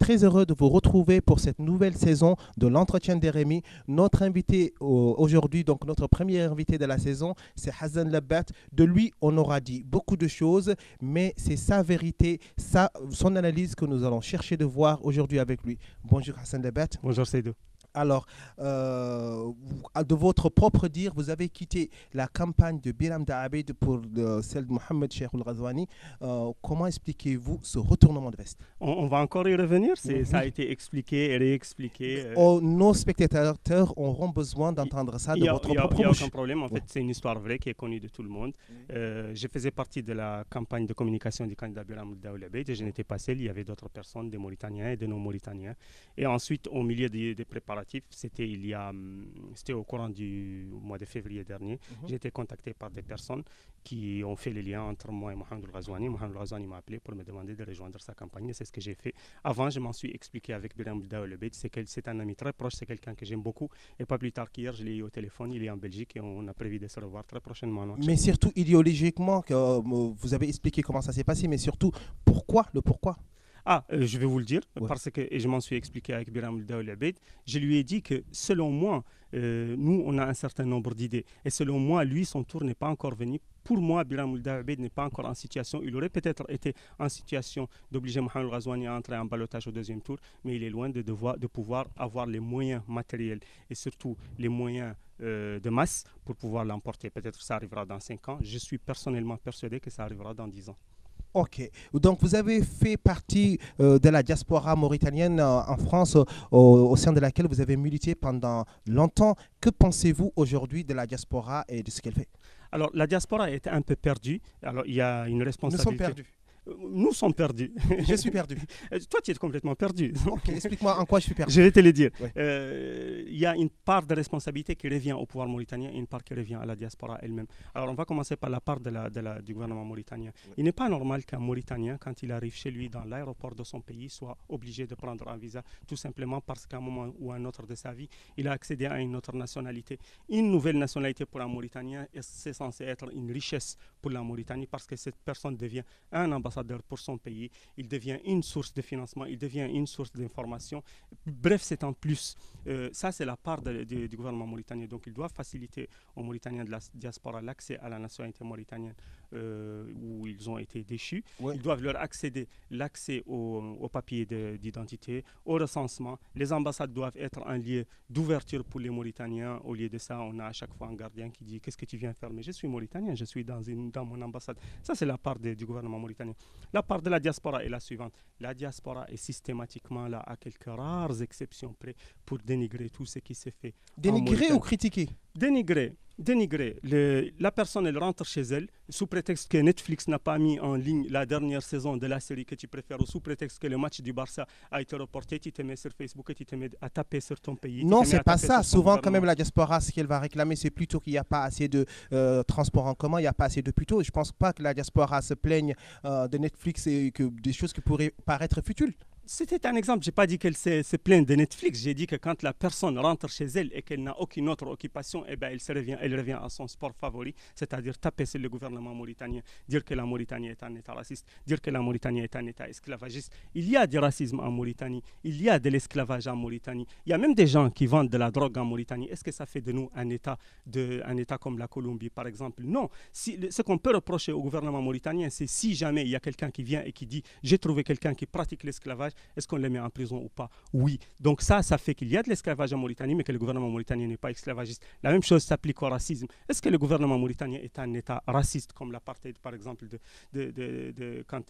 très heureux de vous retrouver pour cette nouvelle saison de l'entretien d'Eremi. Notre invité aujourd'hui, donc notre premier invité de la saison, c'est Hassan Labbat. De lui, on aura dit beaucoup de choses, mais c'est sa vérité, son analyse que nous allons chercher de voir aujourd'hui avec lui. Bonjour Hassan Labbat. Bonjour Seydou. Alors, de votre propre dire, vous avez quitté la campagne de Biram Da'abed pour celle de Mohamed Cheikh Al-Ghazouani. Comment expliquez-vous ce retournement de veste? On va encore y revenir, ça a été expliqué et réexpliqué. Nos spectateurs auront besoin d'entendre ça de votre propre bouche. Il n'y a aucun problème, en fait, c'est une histoire vraie qui est connue de tout le monde. Je faisais partie de la campagne de communication du candidat Biram Da'abed et je n'étais pas seul, il y avait d'autres personnes, des Mauritaniens et des non-Mauritaniens. Et ensuite, au milieu des préparatifs, c'était au courant du mois de février dernier. J'ai été contacté par des personnes qui ont fait les liens entre moi et Mohamed Al-Ghazouani. Mohamed Al-Ghazouani m'a appelé pour me demander de rejoindre sa campagne et c'est ce que j'ai fait. Avant, je m'en suis expliqué avec Biram Da'abed. C'est un ami très proche, c'est quelqu'un que j'aime beaucoup. Et pas plus tard qu'hier, je l'ai eu au téléphone. Il est en Belgique et on a prévu de se revoir très prochainement. Mais surtout idéologiquement, vous avez expliqué comment ça s'est passé, mais surtout pourquoi. Je vais vous le dire, parce que et je m'en suis expliqué avec Biram Da'abed. Je lui ai dit que selon moi, nous, on a un certain nombre d'idées. Et selon moi, lui, son tour n'est pas encore venu. Pour moi, Biram Da'abed n'est pas encore en situation. Il aurait peut-être été en situation d'obliger Mohamed Al-Ghazouani à entrer en ballottage au deuxième tour, mais il est loin de pouvoir avoir les moyens matériels et surtout les moyens de masse pour pouvoir l'emporter. Peut-être que ça arrivera dans 5 ans. Je suis personnellement persuadé que ça arrivera dans 10 ans. Ok, donc vous avez fait partie de la diaspora mauritanienne en France, au sein de laquelle vous avez milité pendant longtemps. Que pensez-vous aujourd'hui de la diaspora et de ce qu'elle fait? Alors, la diaspora est un peu perdue. Alors, il y a une responsabilité. Nous sommes perdus. Nous sommes perdus. Je suis perdu. Toi, tu es complètement perdu. Okay, explique-moi en quoi je suis perdu. Je vais te le dire. Ouais. Il y a une part de responsabilité qui revient au pouvoir mauritanien et une part qui revient à la diaspora elle-même. Alors, on va commencer par la part du gouvernement mauritanien. Ouais. Il n'est pas normal qu'un Mauritanien, quand il arrive chez lui dans l'aéroport de son pays, soit obligé de prendre un visa, tout simplement parce qu'à un moment ou un autre de sa vie, il a accédé à une autre nationalité. Une nouvelle nationalité pour un Mauritanien, c'est censé être une richesse pour la Mauritanie parce que cette personne devient un ambassadeur pour son pays, il devient une source de financement, il devient une source d'information. Bref, c'est en plus. Ça, c'est la part du gouvernement mauritanien. Donc, il doit faciliter aux Mauritaniens de la diaspora l'accès à la nationalité mauritanienne où ils ont été déchus. Ouais. Ils doivent leur accéder l'accès aux papiers d'identité, au recensement. Les ambassades doivent être un lieu d'ouverture pour les Mauritaniens. Au lieu de ça, on a à chaque fois un gardien qui dit « Qu'est-ce que tu viens faire ?» Mais je suis Mauritanien, je suis dans mon ambassade. Ça, c'est la part du gouvernement mauritanien. La part de la diaspora est la suivante. La diaspora est systématiquement là, à quelques rares exceptions près, pour dénigrer tout ce qui s'est fait. Dénigrer ou critiquer? Dénigrer. La personne, elle rentre chez elle, sous prétexte que Netflix n'a pas mis en ligne la dernière saison de la série que tu préfères, ou sous prétexte que le match du Barça a été reporté, tu te mets sur Facebook et tu te mets à taper sur ton pays. Non, c'est pas ça. Souvent, quand même, la diaspora, ce qu'elle va réclamer, c'est plutôt qu'il n'y a pas assez de transport en commun, il n'y a pas assez de plutôt. Je ne pense pas que la diaspora se plaigne de Netflix et que des choses qui pourraient paraître futiles. C'était un exemple. Je n'ai pas dit qu'elle se plaint de Netflix. J'ai dit que quand la personne rentre chez elle et qu'elle n'a aucune autre occupation, eh ben, elle revient à son sport favori, c'est-à-dire taper sur le gouvernement mauritanien, dire que la Mauritanie est un État raciste, dire que la Mauritanie est un État esclavagiste. Il y a du racisme en Mauritanie, il y a de l'esclavage en Mauritanie. Il y a même des gens qui vendent de la drogue en Mauritanie. Est-ce que ça fait de nous un État comme la Colombie, par exemple? Non. Ce qu'on peut reprocher au gouvernement mauritanien, c'est si jamais il y a quelqu'un qui vient et qui dit « J'ai trouvé quelqu'un qui pratique l'esclavage », est-ce qu'on les met en prison ou pas? Oui. Donc ça fait qu'il y a de l'esclavage en Mauritanie, mais que le gouvernement mauritanien n'est pas esclavagiste. La même chose s'applique au racisme. Est-ce que le gouvernement mauritanien est un État raciste, comme l'apartheid, par exemple,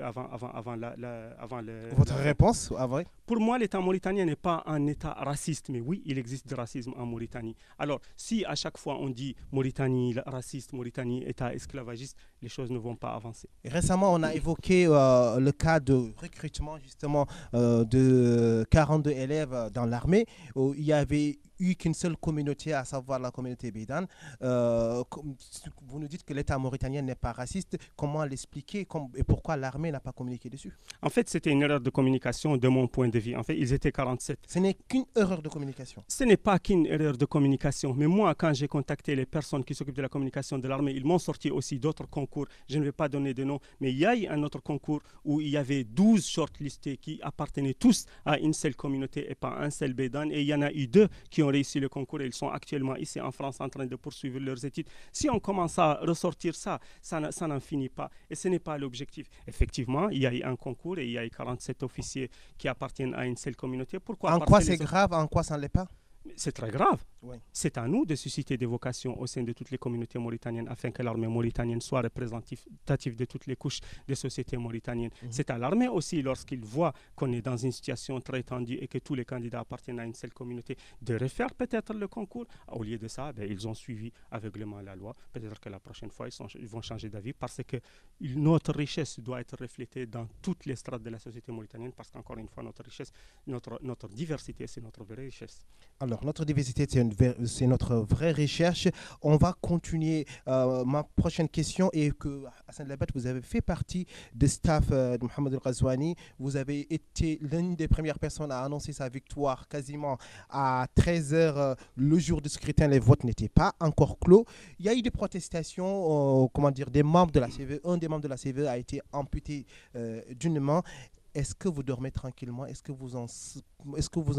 avant le... Votre réponse, à vrai? Pour moi, l'État mauritanien n'est pas un État raciste, mais oui, il existe du racisme en Mauritanie. Alors, si à chaque fois on dit Mauritanie raciste, Mauritanie État esclavagiste, les choses ne vont pas avancer. Et récemment, on a évoqué le cas de recrutement justement de 42 élèves dans l'armée. Où il y avait eu qu'une seule communauté, à savoir la communauté Bédane. Vous nous dites que l'État mauritanien n'est pas raciste. Comment l'expliquer et pourquoi l'armée n'a pas communiqué dessus? En fait, c'était une erreur de communication de mon point de vue. En fait, ils étaient 47. Ce n'est qu'une erreur de communication. Ce n'est pas qu'une erreur de communication. Mais moi, quand j'ai contacté les personnes qui s'occupent de la communication de l'armée, ils m'ont sorti aussi d'autres concours. Je ne vais pas donner de nom, mais il y a eu un autre concours où il y avait 12 shortlistés qui appartenaient tous à une seule communauté et pas un seul Bédane. Et il y en a eu 2 qui ont réussi le concours et ils sont actuellement ici en France en train de poursuivre leurs études. Si on commence à ressortir ça n'en finit pas. Et ce n'est pas l'objectif. Effectivement, il y a eu un concours et il y a eu 47 officiers qui appartiennent à une seule communauté. Pourquoi? En quoi c'est grave, en quoi ça ne l'est pas? C'est très grave. Oui. C'est à nous de susciter des vocations au sein de toutes les communautés mauritaniennes afin que l'armée mauritanienne soit représentative de toutes les couches des sociétés mauritaniennes. C'est à l'armée aussi, lorsqu'il voit qu'on est dans une situation très tendue et que tous les candidats appartiennent à une seule communauté, de refaire peut-être le concours. Au lieu de ça, ils ont suivi aveuglément la loi. Peut-être que la prochaine fois, ils vont changer d'avis parce que notre richesse doit être reflétée dans toutes les strates de la société mauritanienne parce qu'encore une fois, notre richesse, notre diversité, c'est notre vraie richesse. Alors, notre diversité, c'est notre vraie recherche. On va continuer. Ma prochaine question est que, Hassan Labat, vous avez fait partie du staff de Mohamed El Ghazouani. Vous avez été l'une des premières personnes à annoncer sa victoire quasiment à 13h le jour du scrutin. Les votes n'étaient pas encore clos. Il y a eu des protestations, des membres de la CVE. Un des membres de la CVE a été amputé d'une main. Est-ce que vous dormez tranquillement? Est-ce que vous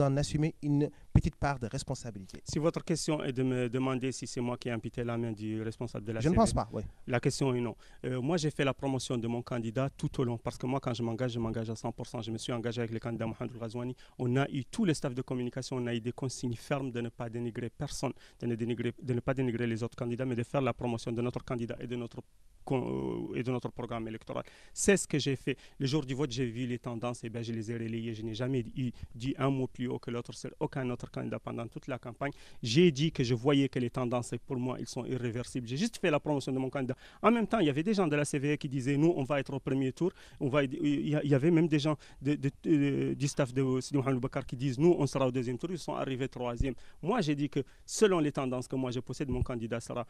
en assumez une petite part de responsabilité? Si votre question est de me demander si c'est moi qui ai amputé la main du responsable de la Je ne pense pas, oui. La question est non. Moi, j'ai fait la promotion de mon candidat tout au long parce que moi, quand je m'engage à 100%. Je me suis engagé avec le candidat Mohamed El Ghazouani. On a eu tout le staff de communication, on a eu des consignes fermes de ne pas dénigrer personne, de ne pas dénigrer les autres candidats, mais de faire la promotion de notre candidat et de notre programme électoral. C'est ce que j'ai fait. Le jour du vote, j'ai vu les tendances et je les ai relayées. Je n'ai jamais dit un mot plus haut que l'autre sur aucun autre candidat pendant toute la campagne. J'ai dit que je voyais que les tendances, pour moi, ils sont irréversibles. J'ai juste fait la promotion de mon candidat. En même temps, il y avait des gens de la CVE qui disaient nous, on va être au premier tour. Il y avait même des gens du staff de Sidi Mohamed Bakar qui disent nous, on sera au deuxième tour. Ils sont arrivés troisième. Moi, j'ai dit que selon les tendances que moi je possède, mon candidat sera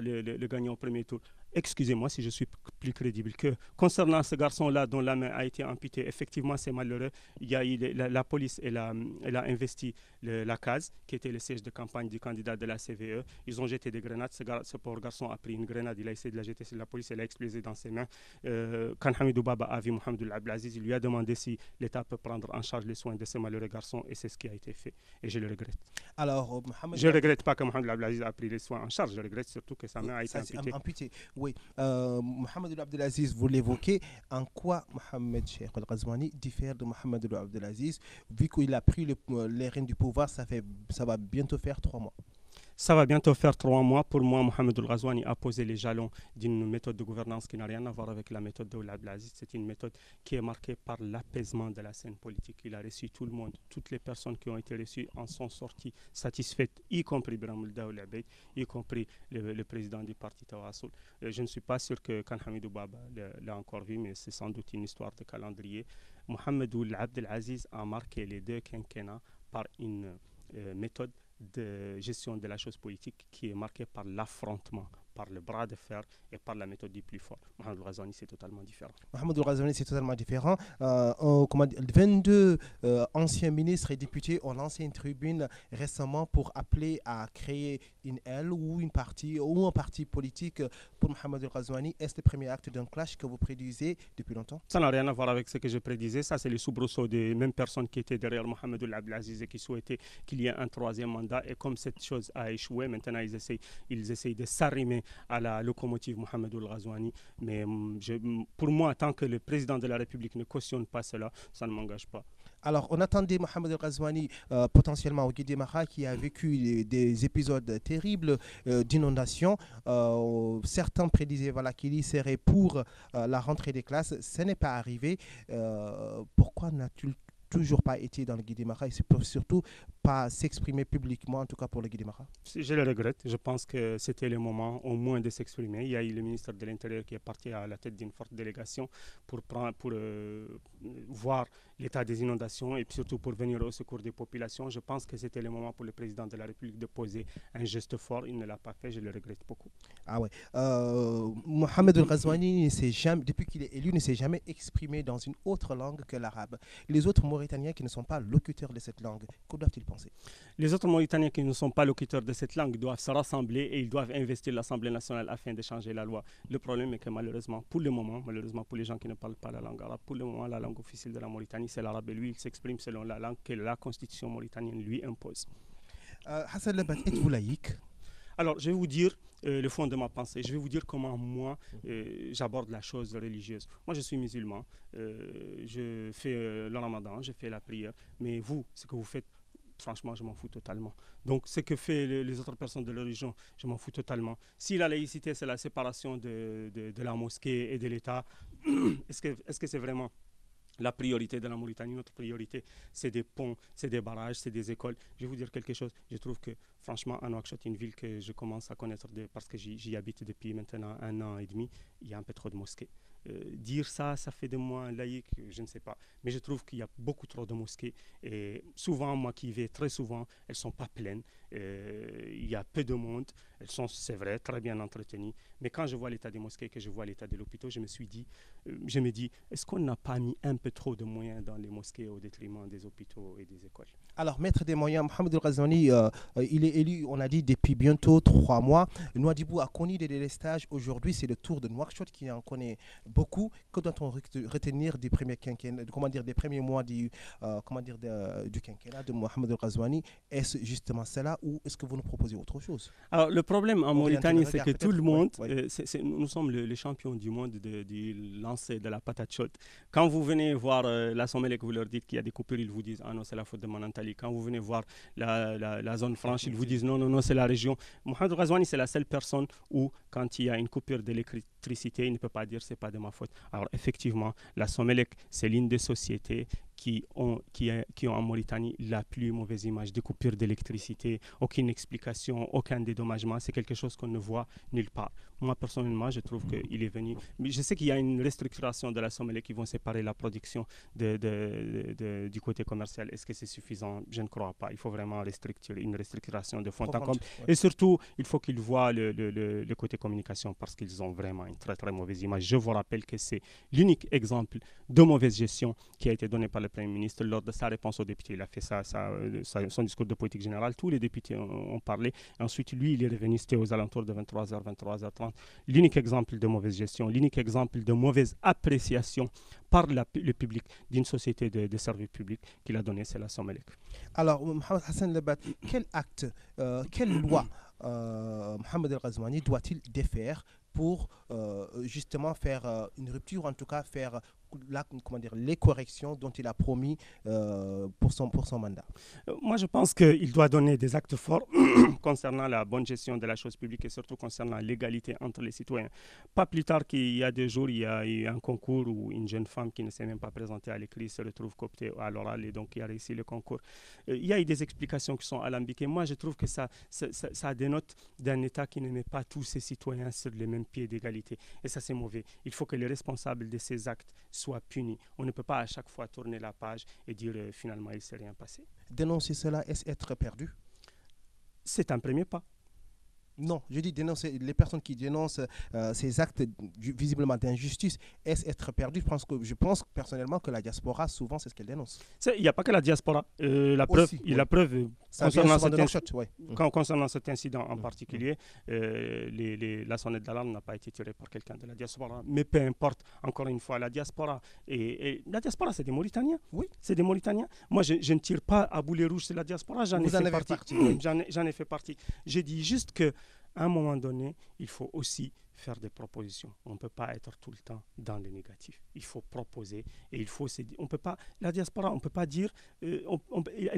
le gagnant au premier tour. Excusez-moi si je suis plus crédible que concernant ce garçon-là dont la main a été amputée. Effectivement, c'est malheureux. Il y a eu la police, elle a investi la case qui était le siège de campagne du candidat de la CVE. Ils ont jeté des grenades. Ce pauvre garçon a pris une grenade. Il a essayé de la jeter sur la police. Elle a explosé dans ses mains. Quand Hamidou Baba a vu Mohamed Abdelaziz, il lui a demandé si l'État peut prendre en charge les soins de ce malheureux garçon et c'est ce qui a été fait. Et je le regrette. Alors, je ne regrette pas que Mohamed Abdelaziz a pris les soins en charge. Je regrette surtout que sa main a été amputée. Oui. Mohamed Abdelaziz, vous l'évoquez. En quoi Mohamed Cheikh El Ghazouani diffère de Mohamed Abdelaziz? Vu qu'il a pris les rênes du pouvoir, ça va bientôt faire 3 mois. Ça va bientôt faire 3 mois. Pour moi, Mohamed El Ghazouani a posé les jalons d'une méthode de gouvernance qui n'a rien à voir avec la méthode de Abdelaziz. C'est une méthode qui est marquée par l'apaisement de la scène politique. Il a reçu tout le monde. Toutes les personnes qui ont été reçues en sont sorties satisfaites, y compris Bram Daoul Abeid, y compris le président du parti Tawassoul. Je ne suis pas sûr que Khan Hamidou Baba l'a encore vu, mais c'est sans doute une histoire de calendrier. Mohamed Abdelaziz a marqué les 2 quinquennats par une méthode de gestion de la chose politique qui est marquée par l'affrontement, par le bras de fer et par la méthode du plus fort. Mohamed El Ghazouani, c'est totalement différent. Mohamed El Ghazouani, c'est totalement différent. 22 anciens ministres et députés ont lancé une tribune récemment pour appeler à créer une aile ou un parti politique pour Mohamed El Ghazouani. Est-ce le premier acte d'un clash que vous prédisez depuis longtemps? Ça n'a rien à voir avec ce que je prédisais. Ça, c'est les soubresauts des mêmes personnes qui étaient derrière Mohamed Abdelaziz et qui souhaitaient qu'il y ait un 3e mandat. Et comme cette chose a échoué, maintenant ils essayent de s'arrimer à la locomotive Mohamed El Ghazouani. Mais pour moi, tant que le président de la République ne cautionne pas cela, ça ne m'engage pas. Alors, on attendait Mohamed El Ghazouani potentiellement au Guédémara qui a vécu des épisodes terribles d'inondation. Certains prédisaient qu'il y serait pour la rentrée des classes. Ce n'est pas arrivé. Pourquoi n'a-t-il toujours pas été dans le Guédémara et surtout pas s'exprimer publiquement, en tout cas pour le Guédémara? Je le regrette. Je pense que c'était le moment au moins de s'exprimer. Il y a eu le ministre de l'Intérieur qui est parti à la tête d'une forte délégation pour voir l'état des inondations et puis surtout pour venir au secours des populations. Je pense que c'était le moment pour le président de la République de poser un geste fort. Il ne l'a pas fait, je le regrette beaucoup. Ah ouais. Mohamed El Ghazouani, depuis qu'il est élu, ne s'est jamais exprimé dans une autre langue que l'arabe. Les autres Mauritaniens qui ne sont pas locuteurs de cette langue, que doivent-ils penser? Les autres Mauritaniens qui ne sont pas locuteurs de cette langue doivent se rassembler et ils doivent investir l'Assemblée nationale afin de changer la loi. Le problème est que malheureusement, pour le moment, malheureusement pour les gens qui ne parlent pas la langue arabe, pour le moment, la langue officielle de la Mauritanie, c'est l'arabe et lui, il s'exprime selon la langue que la constitution mauritanienne lui impose. Hassan Labat, êtes-vous laïque? Alors, je vais vous dire le fond de ma pensée. Je vais vous dire comment moi, j'aborde la chose religieuse. Moi, je suis musulman. Je fais le ramadan, je fais la prière. Mais vous, ce que vous faites, franchement, je m'en fous totalement. Donc, ce que font les autres personnes de la religion, je m'en fous totalement. Si la laïcité, c'est la séparation de la mosquée et de l'État, est-ce que c'est vraiment la priorité de la Mauritanie? Notre priorité, c'est des ponts, c'est des barrages, c'est des écoles. Je vais vous dire quelque chose. Je trouve que, franchement, à Nouakchott, une ville que je commence à connaître parce que j'y habite depuis maintenant 1 an et demi, il y a un peu trop de mosquées. Dire ça fait de moi un laïc, je ne sais pas. Mais je trouve qu'il y a beaucoup trop de mosquées. Et souvent, moi qui y vais très souvent, elles ne sont pas pleines. Il y a peu de monde. Elles sont, c'est vrai, très bien entretenues. Mais quand je vois l'état des mosquées, que je vois l'état de l'hôpital, je me dis, est-ce qu'on n'a pas mis un peu trop de moyens dans les mosquées au détriment des hôpitaux et des écoles? Alors, maître des moyens, Mohamed El Ghazouani, il est élu, on a dit, depuis bientôt 3 mois. Nouadhibou a connu des délestages. Aujourd'hui, c'est le tour de Nouakchott qui en connaît beaucoup. Que doit-on retenir des premiers quinquennats, des premiers mois du quinquennat de Mohamed El Ghazouani? Est-ce justement cela ou est-ce que vous nous proposez autre chose? Alors, le problème en Mauritanie, c'est que tout le monde, ouais. Nous sommes les champions du monde du lancer de la patate chaude. Quand vous venez voir la Sommel et que vous leur dites qu'il y a des coupures, ils vous disent « Ah non, c'est la faute de Manantali ». Quand vous venez voir la zone franche, ils vous disent « Non, non, non, c'est la région ». Mohamed El Ghazouani, c'est la seule personne où, quand il y a une coupure d'électricité, il ne peut pas dire « C'est pas de ma faute ». Alors, effectivement, la Somelec, c'est l'une des sociétés qui ont en Mauritanie la plus mauvaise image, des coupures d'électricité, aucune explication, aucun dédommagement. C'est quelque chose qu'on ne voit nulle part. Moi, personnellement, je trouve qu'il est venu. Mais je sais qu'il y a une restructuration de la Sommelier qui vont séparer la production du côté commercial. Est-ce que c'est suffisant? Je ne crois pas. Il faut vraiment une restructuration de fond en comble. Et surtout, il faut qu'ils voient le côté communication parce qu'ils ont vraiment une très, très mauvaise image. Je vous rappelle que c'est l'unique exemple de mauvaise gestion qui a été donné par le Premier ministre lors de sa réponse aux députés. Il a fait son discours de politique générale. Tous les députés ont parlé. Et ensuite, lui, il est revenu, c'était aux alentours de 23h, 23h30. L'unique exemple de mauvaise gestion, l'unique exemple de mauvaise appréciation par le public d'une société de services publics qu'il a donné, c'est la Somelec. Alors, Mohamed Hassan Labat, quel acte, quelle loi Mohamed El Ghazouani doit-il défaire pour justement faire une rupture, en tout cas faire les corrections dont il a promis pour son mandat? Moi, je pense qu'il doit donner des actes forts concernant la bonne gestion de la chose publique et surtout concernant l'égalité entre les citoyens. Pas plus tard qu'il y a 2 jours, il y a eu un concours où une jeune femme qui ne s'est même pas présentée à l'écrit se retrouve cooptée à l'oral et donc qui a réussi le concours. Il y a eu des explications qui sont alambiquées. Moi, je trouve que ça dénote d'un État qui ne met pas tous ses citoyens sur le même pied d'égalité. Et ça, c'est mauvais. Il faut que les responsables de ces actes soient punis. On ne peut pas à chaque fois tourner la page et dire finalement il ne s'est rien passé. Dénoncer cela, est-ce être perdu? C'est un premier pas. Non, je dis dénoncer les personnes qui dénoncent ces actes visiblement d'injustice. Est-ce être perdu? Je pense personnellement que la diaspora, souvent, c'est ce qu'elle dénonce. Il n'y a pas que la diaspora. La preuve concernant cet incident en particulier, la sonnette d'alarme n'a pas été tirée par quelqu'un de la diaspora. Mais peu importe, encore une fois, la diaspora. Et la diaspora, c'est des Mauritaniens. Oui. C'est des Mauritaniens. Moi, je ne tire pas à boulet rouge sur la diaspora. J'en ai fait partie. J'ai dit juste que à un moment donné, il faut aussi faire des propositions. On ne peut pas être tout le temps dans le négatif. Il faut proposer et il faut on peut pas, la diaspora, on ne peut pas dire, elle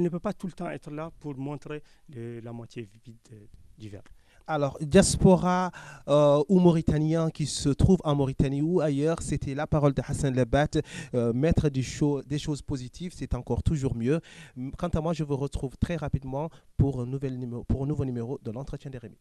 ne peut pas tout le temps être là pour montrer la moitié vide du verre. Alors, diaspora ou Mauritanien qui se trouve en Mauritanie ou ailleurs, c'était la parole de Hassan Labat. Mettre des choses positives, c'est encore toujours mieux. Quant à moi, je vous retrouve très rapidement pour un nouveau numéro de l'Entretien des Rémi.